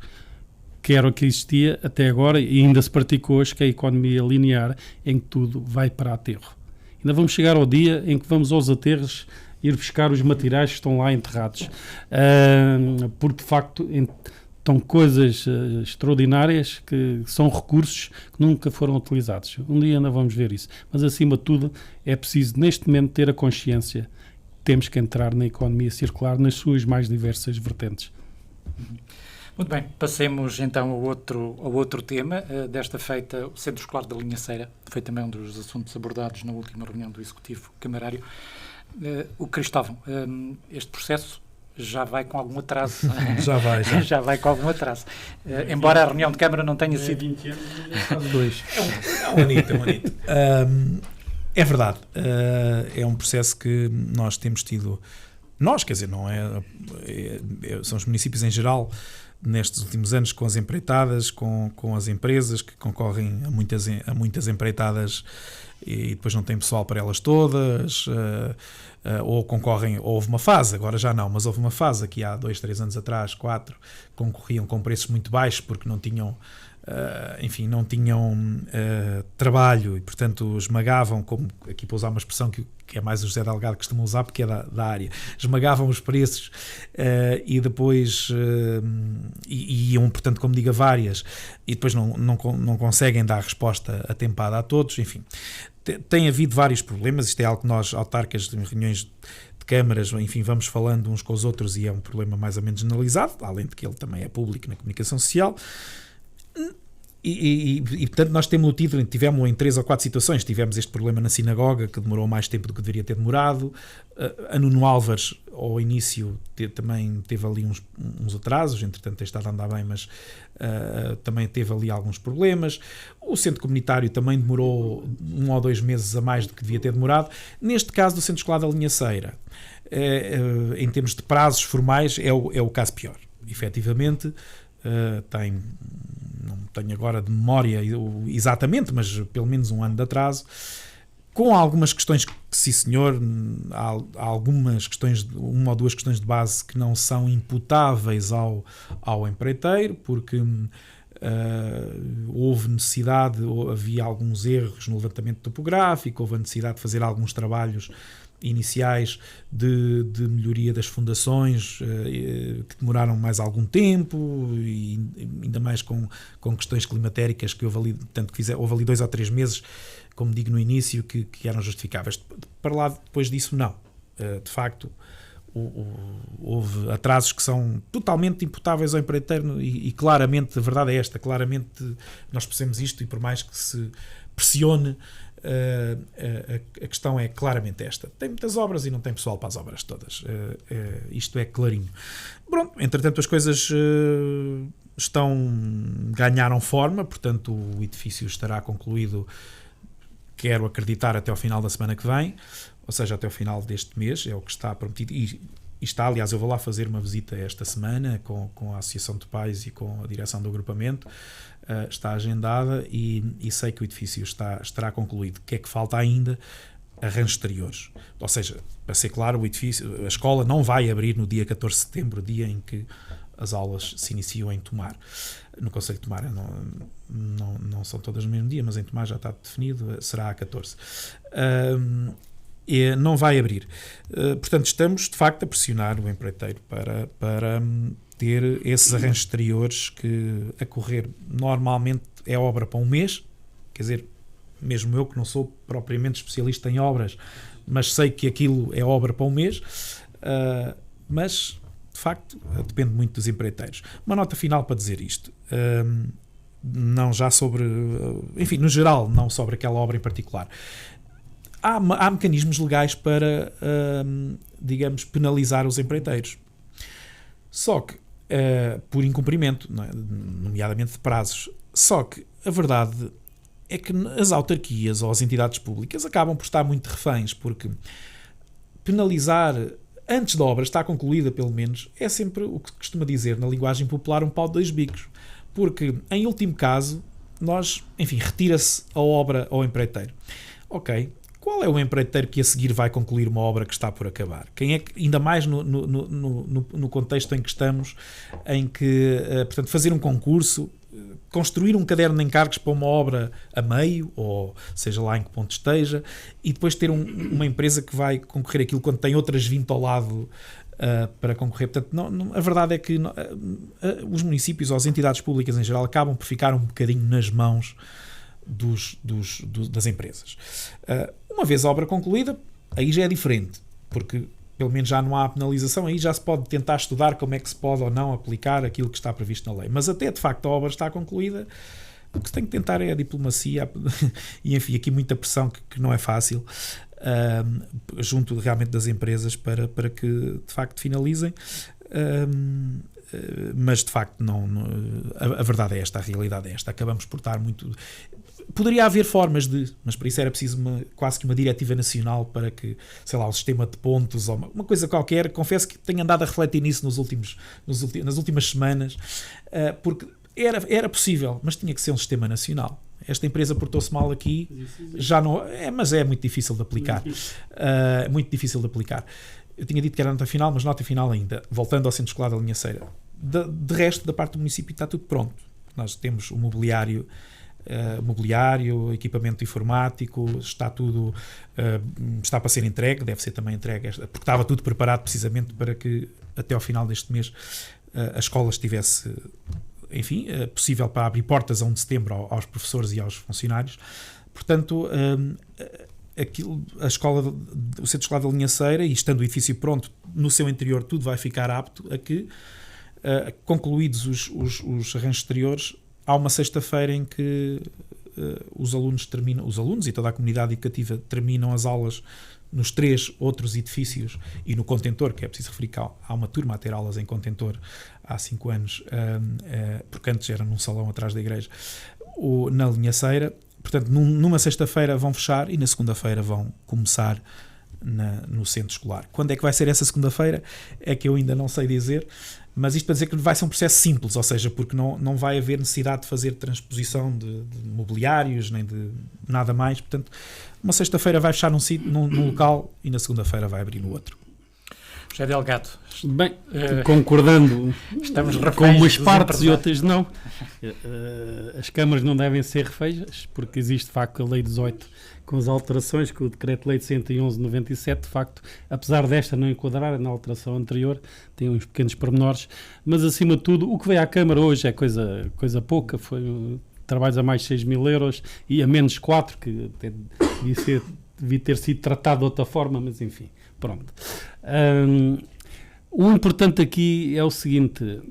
que era o que existia até agora e ainda se pratica hoje, que é a economia linear, em que tudo vai para aterro. Ainda vamos chegar ao dia em que vamos aos aterros ir buscar os materiais que estão lá enterrados, porque de facto estão coisas extraordinárias que são recursos que nunca foram utilizados. Um dia ainda vamos ver isso, mas acima de tudo é preciso neste momento ter a consciência, temos que entrar na economia circular nas suas mais diversas vertentes. Muito bem, passemos então ao outro tema. Desta feita, o Centro Escolar da Linhaceira foi também um dos assuntos abordados na última reunião do Executivo Camarário. O Cristóvão, este processo já vai com algum atraso. Já vai com algum atraso. Embora a reunião de Câmara não tenha sido... 20 anos, quase 2. É um anito. É verdade. É um processo que nós temos tido... Nós, quer dizer, não são os municípios em geral, nestes últimos anos, com as empreitadas, com as empresas que concorrem a muitas empreitadas e depois não tem pessoal para elas todas, ou concorrem, ou houve uma fase, agora já não, mas houve uma fase aqui há 2, 3 anos atrás, 4, concorriam com preços muito baixos porque não tinham trabalho e, portanto, esmagavam, como aqui para usar uma expressão que é mais o José Delgado que costuma usar porque é da área, esmagavam os preços e depois iam, portanto, como digo, a várias e depois não conseguem dar resposta atempada a todos, enfim. Tem havido vários problemas, isto é algo que nós, autarcas, em reuniões de câmaras, enfim, vamos falando uns com os outros e é um problema mais ou menos generalizado, além de que ele também é público na comunicação social. E portanto nós tivemos em 3 ou 4 situações, tivemos este problema na sinagoga que demorou mais tempo do que deveria ter demorado, a Nuno Álvares ao início também teve ali uns atrasos, entretanto tem estado a andar bem, mas também teve ali alguns problemas, o centro comunitário também demorou 1 ou 2 meses a mais do que devia ter demorado. Neste caso do Centro Escolar da Linhaceira, em termos de prazos formais é o caso pior, efetivamente. Não tenho agora de memória exatamente, mas pelo menos 1 ano de atraso. com algumas questões que, sim senhor, há algumas questões, uma ou duas questões de base que não são imputáveis ao empreiteiro, porque houve necessidade, havia alguns erros no levantamento topográfico, houve a necessidade de fazer alguns trabalhos iniciais de melhoria das fundações que demoraram mais algum tempo, e ainda mais com questões climatéricas que houve ali, tanto que houve ali 2 ou 3 meses, como digo no início, que eram justificáveis. Para lá depois disso, não. De facto, houve atrasos que são totalmente imputáveis ao empreiteiro e claramente, a verdade é esta, claramente nós percebemos isto, e por mais que se pressione, a questão é claramente esta: tem muitas obras e não tem pessoal para as obras todas. Isto é clarinho. Pronto, entretanto as coisas ganharam forma, portanto o edifício estará concluído, quero acreditar, até ao final da semana que vem, ou seja, até ao final deste mês, é o que está prometido. E está, aliás, eu vou lá fazer uma visita esta semana com a Associação de Pais e com a direção do agrupamento. Está agendada e sei que o edifício estará concluído. O que é que falta ainda? Arranjos exteriores. Ou seja, para ser claro, a escola não vai abrir no dia 14 de setembro, dia em que as aulas se iniciam em Tomar. No Concelho de Tomar, não são todas no mesmo dia, mas em Tomar já está definido, será a 14. Não vai abrir. Portanto, estamos de facto a pressionar o empreiteiro para ter esses arranjos exteriores que, a correr, normalmente é obra para um mês. Quer dizer, mesmo eu que não sou propriamente especialista em obras, mas sei que aquilo é obra para um mês, mas de facto depende muito dos empreiteiros. Uma nota final para dizer isto, não já sobre, enfim, no geral, não sobre aquela obra em particular. Há mecanismos legais para, digamos, penalizar os empreiteiros. Só que, por incumprimento, não é? Nomeadamente de prazos. Só que a verdade é que as autarquias ou as entidades públicas acabam por estar muito reféns, porque penalizar antes da obra estar concluída, pelo menos, é sempre o que costuma dizer na linguagem popular, um pau de 2 bicos. Porque, em último caso, retira-se a obra ao empreiteiro. Ok. Qual é o empreiteiro que a seguir vai concluir uma obra que está por acabar? Quem é que, ainda mais no contexto em que estamos, em que, portanto, fazer um concurso, construir um caderno de encargos para uma obra a meio, ou seja lá em que ponto esteja, e depois ter uma empresa que vai concorrer aquilo quando tem outras 20 ao lado para concorrer. Portanto, a verdade é que os municípios ou as entidades públicas em geral acabam por ficar um bocadinho nas mãos das empresas. Uma vez a obra concluída, aí já é diferente, porque pelo menos já não há penalização, aí já se pode tentar estudar como é que se pode ou não aplicar aquilo que está previsto na lei. Mas até de facto a obra está concluída, o que se tem que tentar é a diplomacia e, enfim, aqui muita pressão que não é fácil, junto realmente das empresas para que de facto finalizem. Mas de facto a verdade é esta, a realidade é esta. Acabamos por estar muito... Poderia haver formas mas para isso era preciso quase que uma diretiva nacional para que, sei lá, um sistema de pontos ou uma coisa qualquer. Confesso que tenho andado a refletir nisso nas últimas semanas, porque era possível, mas tinha que ser um sistema nacional. Esta empresa portou-se mal aqui, já não mas é muito difícil de aplicar. Muito difícil de aplicar. Eu tinha dito que era nota final, mas nota final ainda. Voltando ao Centro Escolar da Linha Ceira. De resto, da parte do município está tudo pronto. Nós temos o mobiliário, equipamento informático, está tudo, está para ser entregue, deve ser também entregue, porque estava tudo preparado precisamente para que até ao final deste mês a escola estivesse, enfim, possível para abrir portas a 1 de setembro aos professores e aos funcionários. Portanto, o Centro Escolar da Linha Ceira, e estando o edifício pronto, no seu interior tudo vai ficar apto a que, concluídos os arranjos exteriores, há uma sexta-feira em que os alunos e toda a comunidade educativa terminam as aulas nos 3 outros edifícios e no contentor, que é preciso referir que há uma turma a ter aulas em contentor há 5 anos, porque antes era num salão atrás da igreja, na Linha Ceira. Portanto, numa sexta-feira vão fechar e na segunda-feira vão começar no centro escolar. Quando é que vai ser essa segunda-feira? É que eu ainda não sei dizer. Mas isto para dizer que vai ser um processo simples, ou seja, porque não vai haver necessidade de fazer transposição de mobiliários, nem de nada mais. Portanto, uma sexta-feira vai fechar num local e na segunda-feira vai abrir no outro. José Delgado. Bem, concordando com umas partes e outras não. As câmaras não devem ser refeitas, porque existe de facto a Lei 18 com as alterações, com o Decreto-Lei de 111/97, de facto, apesar desta não enquadrar na alteração anterior, tem uns pequenos pormenores, mas acima de tudo, o que veio à Câmara hoje é coisa pouca, foi trabalhos a mais de 6 mil euros e a menos 4, que devia ter sido tratado de outra forma, mas enfim, pronto. O importante aqui é o seguinte: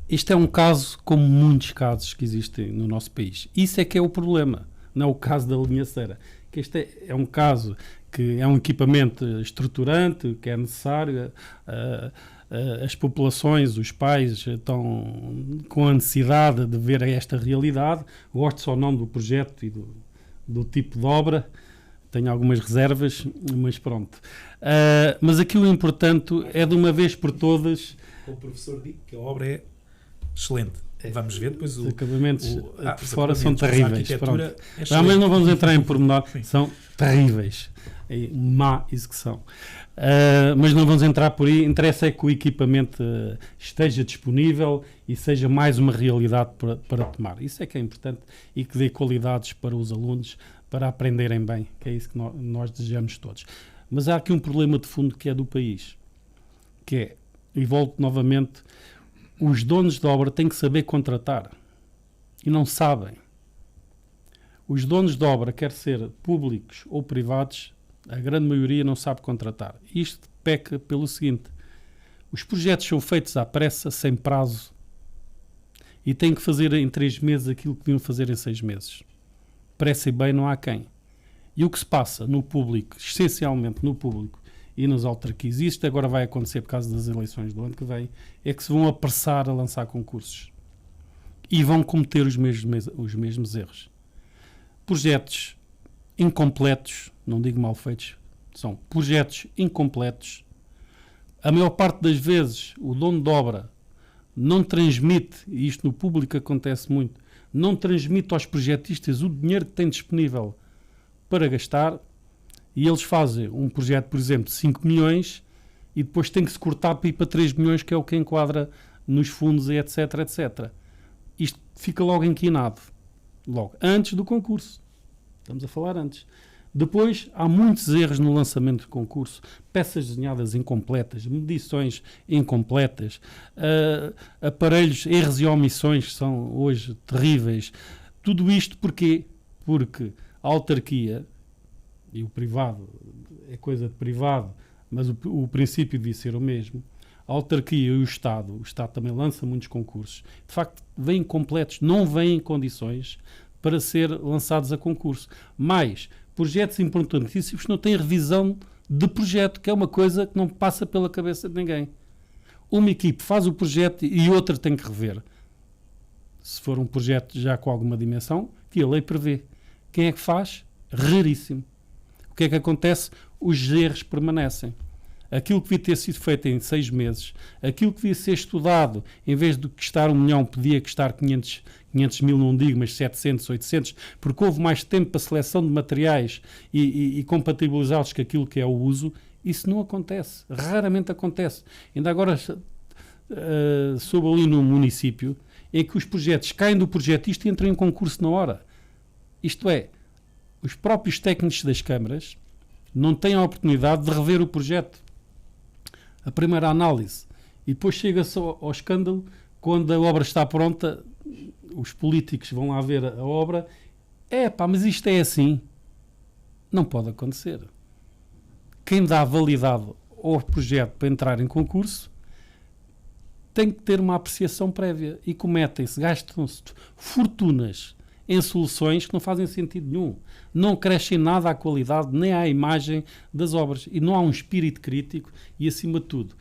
isto é um caso como muitos casos que existem no nosso país. Isso é que é o problema, não é o caso da linha Ceira. Que este é um caso que é um equipamento estruturante, que é necessário, as populações, os pais estão com a necessidade de ver esta realidade, gosto ou não do projeto e do tipo de obra. Tenho algumas reservas, mas pronto. Mas aqui o importante é de uma vez por todas... O professor diz que a obra é excelente. Vamos ver depois os acabamentos por fora são terríveis. Mas não vamos entrar em pormenor, são terríveis. Má execução. Mas não vamos entrar por aí. Interessa é que o equipamento esteja disponível e seja mais uma realidade para tomar. Isso é que é importante e que dê qualidades para os alunos, para aprenderem bem, que é isso que nós desejamos todos. Mas há aqui um problema de fundo que é do país, que é, e volto novamente, os donos de obra têm que saber contratar e não sabem. Os donos de obra, quer ser públicos ou privados, a grande maioria não sabe contratar. Isto peca pelo seguinte: os projetos são feitos à pressa, sem prazo, e têm que fazer em 3 meses aquilo que deviam fazer em 6 meses. Pressa e bem não há quem. E o que se passa no público, essencialmente no público e nas autarquias, isto agora vai acontecer por causa das eleições do ano que vem, é que se vão apressar a lançar concursos e vão cometer os mesmos erros. Projetos incompletos, não digo mal feitos, são projetos incompletos. A maior parte das vezes o dono de obra não transmite, e isto no público acontece muito, não transmite aos projetistas o dinheiro que tem disponível para gastar, e eles fazem um projeto, por exemplo, de 5 milhões e depois tem que se cortar para ir para 3 milhões, que é o que enquadra nos fundos, etc, etc. Isto fica logo inquinado, logo, antes do concurso. Estamos a falar antes. Depois, há muitos erros no lançamento do concurso, peças desenhadas incompletas, medições incompletas, aparelhos, erros e omissões que são hoje terríveis. Tudo isto porquê? Porque a autarquia e o privado é coisa de privado, mas o princípio devia ser o mesmo. A autarquia e o Estado também lança muitos concursos. De facto, vêm incompletos, não vêm em condições para ser lançados a concurso. Mais, projetos importantíssimos não têm revisão de projeto, que é uma coisa que não passa pela cabeça de ninguém. Uma equipe faz o projeto e outra tem que rever. Se for um projeto já com alguma dimensão, que a lei prevê. Quem é que faz? Raríssimo. O que é que acontece? Os erros permanecem. Aquilo que devia ter sido feito em 6 meses, aquilo que devia ser estudado, em vez de custar 1 milhão, podia custar 500 mil, não digo, mas 700, 800, porque houve mais tempo para seleção de materiais e compatibilizá-los com aquilo que é o uso. Isso não acontece, raramente acontece. Ainda agora soube ali no município em que os projetos caem do projetista e entram em concurso na hora. Isto é, os próprios técnicos das câmaras não têm a oportunidade de rever o projeto. A primeira análise. E depois chega-se ao escândalo quando a obra está pronta, os políticos vão lá ver a obra. Mas isto é assim. Não pode acontecer. Quem dá validade ao projeto para entrar em concurso tem que ter uma apreciação prévia. E gastam-se fortunas em soluções que não fazem sentido nenhum. Não crescem nada à qualidade, nem à imagem das obras. E não há um espírito crítico e, acima de tudo,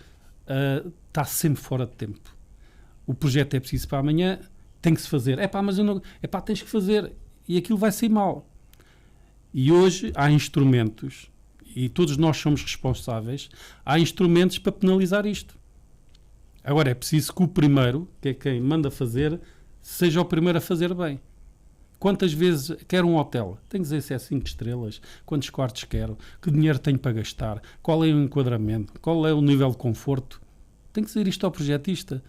está sempre fora de tempo. O projeto é preciso para amanhã, tem que se fazer. Mas eu não... tens que fazer. E aquilo vai sair mal. E hoje há instrumentos, e todos nós somos responsáveis, há instrumentos para penalizar isto. Agora é preciso que o primeiro, que é quem manda fazer, seja o primeiro a fazer bem. Quantas vezes quero um hotel? Tenho que dizer se é 5 estrelas, quantos quartos quero, que dinheiro tenho para gastar, qual é o enquadramento, qual é o nível de conforto. Tem que dizer isto ao projetista,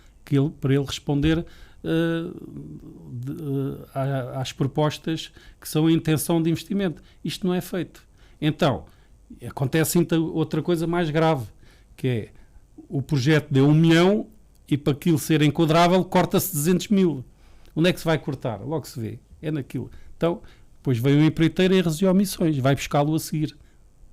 para ele responder às propostas que são a intenção de investimento. Isto não é feito. Então, acontece outra coisa mais grave, que é o projeto deu 1 milhão e para aquilo ser enquadrável corta-se 200 mil. Onde é que se vai cortar? Logo se vê. É naquilo. Então, depois veio o empreiteiro e reduziu omissões. Vai buscá-lo a seguir.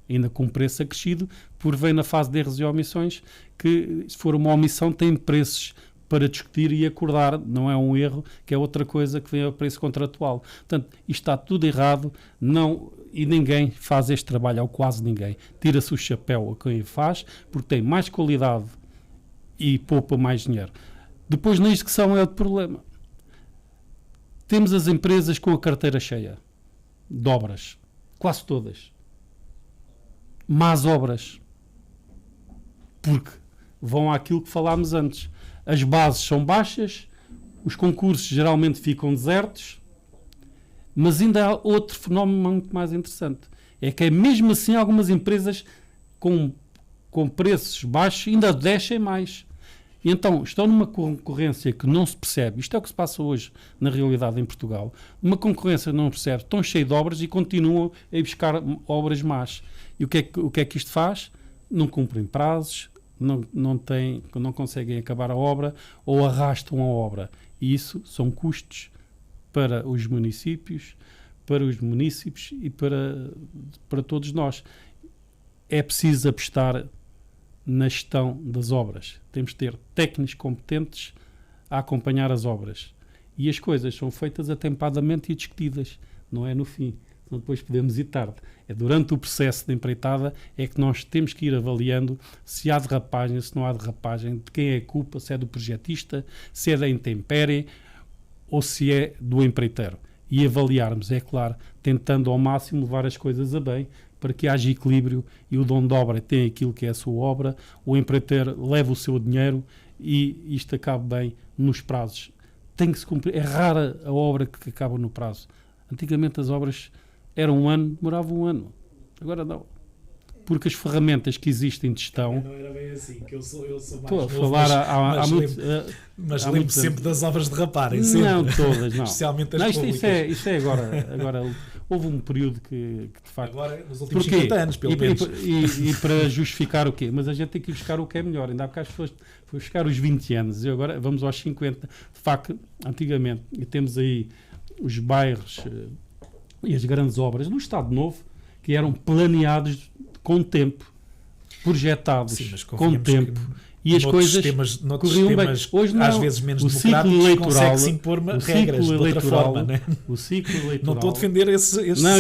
Ainda com preço acrescido, por vem na fase de reduziu omissões, que se for uma omissão tem preços para discutir e acordar. Não é um erro, que é outra coisa que vem ao preço contratual. Portanto, isto está tudo errado. E ninguém faz este trabalho, ou quase ninguém. Tira-se o chapéu a quem faz, porque tem mais qualidade e poupa mais dinheiro. Depois, na execução é outro problema. Temos as empresas com a carteira cheia de obras, quase todas. Más obras. Porque vão àquilo que falámos antes. As bases são baixas, os concursos geralmente ficam desertos, mas ainda há outro fenómeno muito mais interessante. É que mesmo assim algumas empresas com preços baixos ainda descem mais. E então estão numa concorrência que não se percebe. Isto é o que se passa hoje na realidade em Portugal. Uma concorrência que não se percebe. Estão cheios de obras e continuam a ir buscar obras más. E o que é que isto faz? Não cumprem prazos, não conseguem acabar a obra ou arrastam a obra. E isso são custos para os municípios e para todos nós. É preciso apostar na gestão das obras. Temos de ter técnicos competentes a acompanhar as obras. E as coisas são feitas atempadamente e discutidas. Não é no fim. Senão depois podemos ir tarde. É durante o processo de empreitada é que nós temos que ir avaliando se há derrapagem, se não há derrapagem, de quem é a culpa, se é do projetista, se é da intempérie ou se é do empreiteiro. E avaliarmos, é claro, tentando ao máximo levar as coisas a bem, para que haja equilíbrio e o dono de obra tenha aquilo que é a sua obra, o empreiteiro leva o seu dinheiro e isto acabe bem nos prazos. Tem que se cumprir. É rara a obra que acaba no prazo. Antigamente as obras eram 1 ano, demoravam 1 ano. Agora não. Porque as ferramentas que existem de gestão... Não era bem assim, que eu sou mais estou a novo, falar mas lembro sempre das obras de raparem. Não, todas, não. Especialmente as não, públicas. Isto é agora houve um período que de facto... Agora, nos últimos 50 anos, pelo menos. E para justificar o quê? Mas a gente tem que ir buscar o que é melhor. Ainda há bocado foi buscar os 20 anos e agora vamos aos 50. De facto, antigamente, e temos aí os bairros e as grandes obras no Estado Novo que eram planeados com tempo, projetados. Sim, mas com tempo. E as coisas corriam bem. Hoje não. Às vezes menos democráticos, consegue-se impor regras de outra forma. Né? O ciclo eleitoral... Não estou a defender esses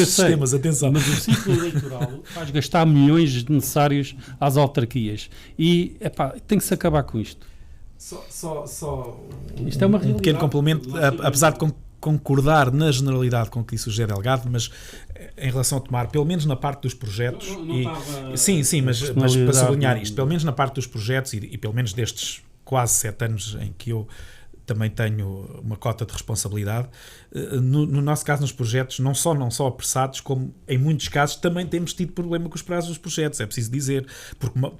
sistemas, atenção. Mas o ciclo eleitoral faz gastar milhões necessários às autarquias. E tem que se acabar com isto. Isto é uma realidade. Um pequeno complemento, apesar de concordar na generalidade com o que disse o José Delgado, mas em relação a tomar, pelo menos na parte dos projetos, mas para sublinhar isto, pelo menos na parte dos projetos e pelo menos destes quase 7 anos em que eu também tenho uma cota de responsabilidade, no nosso caso nos projetos, não só apressados, como em muitos casos também temos tido problema com os prazos dos projetos, é preciso dizer,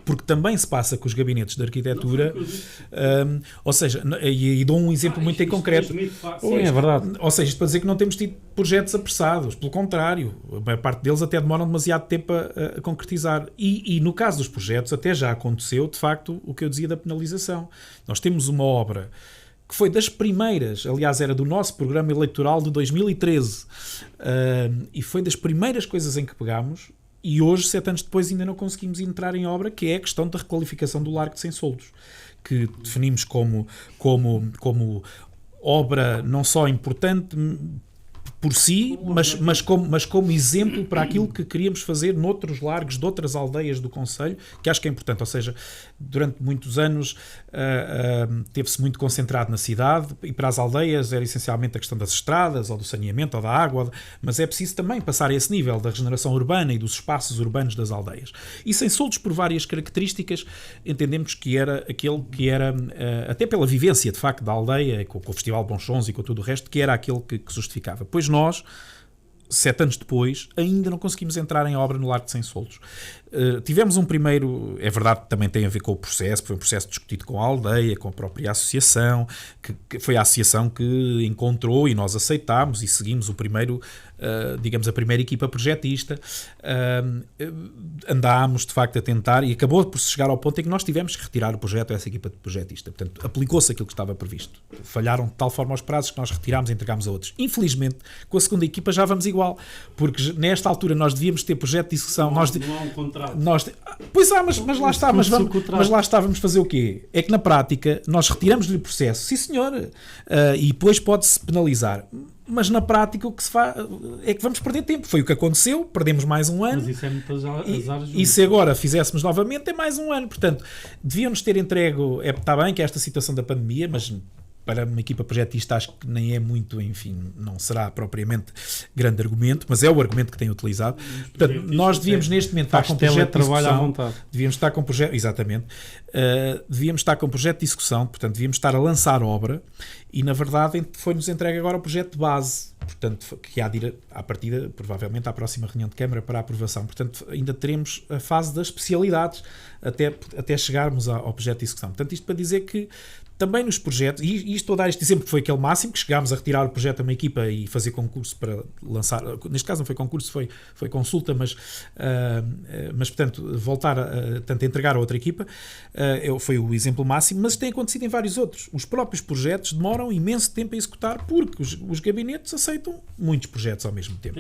porque também se passa com os gabinetes de arquitetura, ou seja, e dou um exemplo muito em concreto. Sim, é verdade. Ou seja, isto para dizer que não temos tido projetos apressados, pelo contrário, a maior parte deles até demoram demasiado tempo a concretizar. E no caso dos projetos, até já aconteceu, de facto, o que eu dizia da penalização. Nós temos uma obra que foi das primeiras, aliás era do nosso programa eleitoral de 2013, e foi das primeiras coisas em que pegámos, e hoje, 7 anos depois, ainda não conseguimos entrar em obra, que é a questão da requalificação do Largo de Sem Soldos, que definimos como obra não só importante por si, mas como exemplo para aquilo que queríamos fazer noutros largos de outras aldeias do concelho, que acho que é importante. Ou seja, durante muitos anos teve-se muito concentrado na cidade, e para as aldeias era essencialmente a questão das estradas, ou do saneamento, ou da água, mas é preciso também passar a esse nível da regeneração urbana e dos espaços urbanos das aldeias. E Sem Soldos, por várias características, entendemos que era aquele que era, até pela vivência de facto da aldeia, com o Festival Bons Sons e com tudo o resto, que era aquele que justificava. Pois nós, 7 anos depois, ainda não conseguimos entrar em obra no Largo de Sem Soldos. Tivemos um primeiro, é verdade que também tem a ver com o processo, foi um processo discutido com a aldeia, com a própria associação, que foi a associação que encontrou e nós aceitámos e seguimos o primeiro, digamos, a primeira equipa projetista. Andámos de facto a tentar e acabou por se chegar ao ponto em que nós tivemos que retirar o projeto a essa equipa de projetista. Portanto, aplicou-se aquilo que estava previsto. Falharam de tal forma os prazos que nós retirámos e entregámos a outros. Infelizmente, com a segunda equipa já vamos igual, porque nesta altura nós devíamos ter projeto de execução. Não há um contrato. Pois há, mas lá está, mas lá estávamos fazer o quê? É que na prática nós retiramos-lhe o processo, sim senhor, e depois pode-se penalizar. Mas na prática o que se faz é que vamos perder tempo. Foi o que aconteceu, perdemos mais um ano. Mas isso é muito azar. E se agora fizéssemos novamente, é mais um ano. Portanto, devíamos ter entregue. Está bem que é esta situação da pandemia, mas para uma equipa projetista acho que nem é muito, enfim, não será propriamente grande argumento, mas é o argumento que tem utilizado. Portanto, nós devíamos neste momento estar com um projeto de execução. Devíamos estar com um projeto, exatamente, devíamos estar com um projeto de execução, portanto, devíamos estar a lançar obra e, na verdade, foi-nos entregue agora o projeto de base, portanto, que há de ir à partida, provavelmente, à próxima reunião de Câmara para a aprovação. Portanto, ainda teremos a fase das especialidades até chegarmos ao projeto de execução. Portanto, isto para dizer que também nos projetos, e isto estou a dar este exemplo que foi aquele máximo, que chegámos a retirar o projeto a uma equipa e fazer concurso para lançar, neste caso não foi concurso, foi consulta, mas portanto, voltar a entregar a outra equipa, foi o exemplo máximo, mas tem acontecido em vários outros. Os próprios projetos demoram imenso tempo a executar, porque os gabinetes aceitam muitos projetos ao mesmo tempo.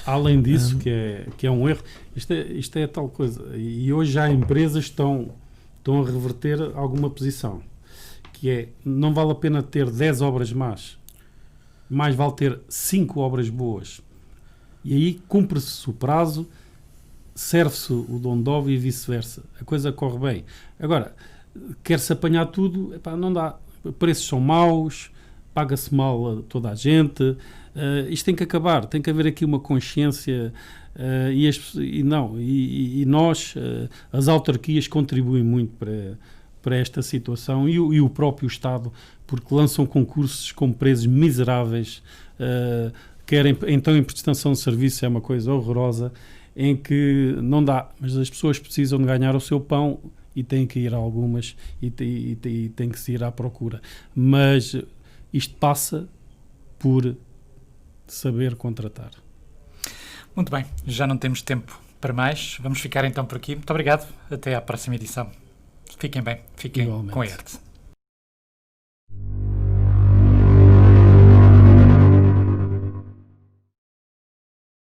Além disso, que é um erro, isto é tal coisa, e hoje já empresas estão a reverter alguma posição, que é, não vale a pena ter 10 obras más, mais vale ter 5 obras boas. E aí cumpre-se o prazo, serve-se o Dondov e vice-versa. A coisa corre bem. Agora, quer-se apanhar tudo, não dá. Preços são maus, paga-se mal a toda a gente. Isto tem que acabar, tem que haver aqui uma consciência e nós, as autarquias, contribuem muito para esta situação e o próprio Estado, porque lançam concursos com preços miseráveis, então em prestação de serviço é uma coisa horrorosa, em que não dá, mas as pessoas precisam de ganhar o seu pão e têm que ir a algumas e têm que se ir à procura. Mas isto passa por saber contratar. Muito bem, já não temos tempo para mais. Vamos ficar então por aqui. Muito obrigado. Até à próxima edição. Fiquem bem. Fiquem igualmente com a ERTE.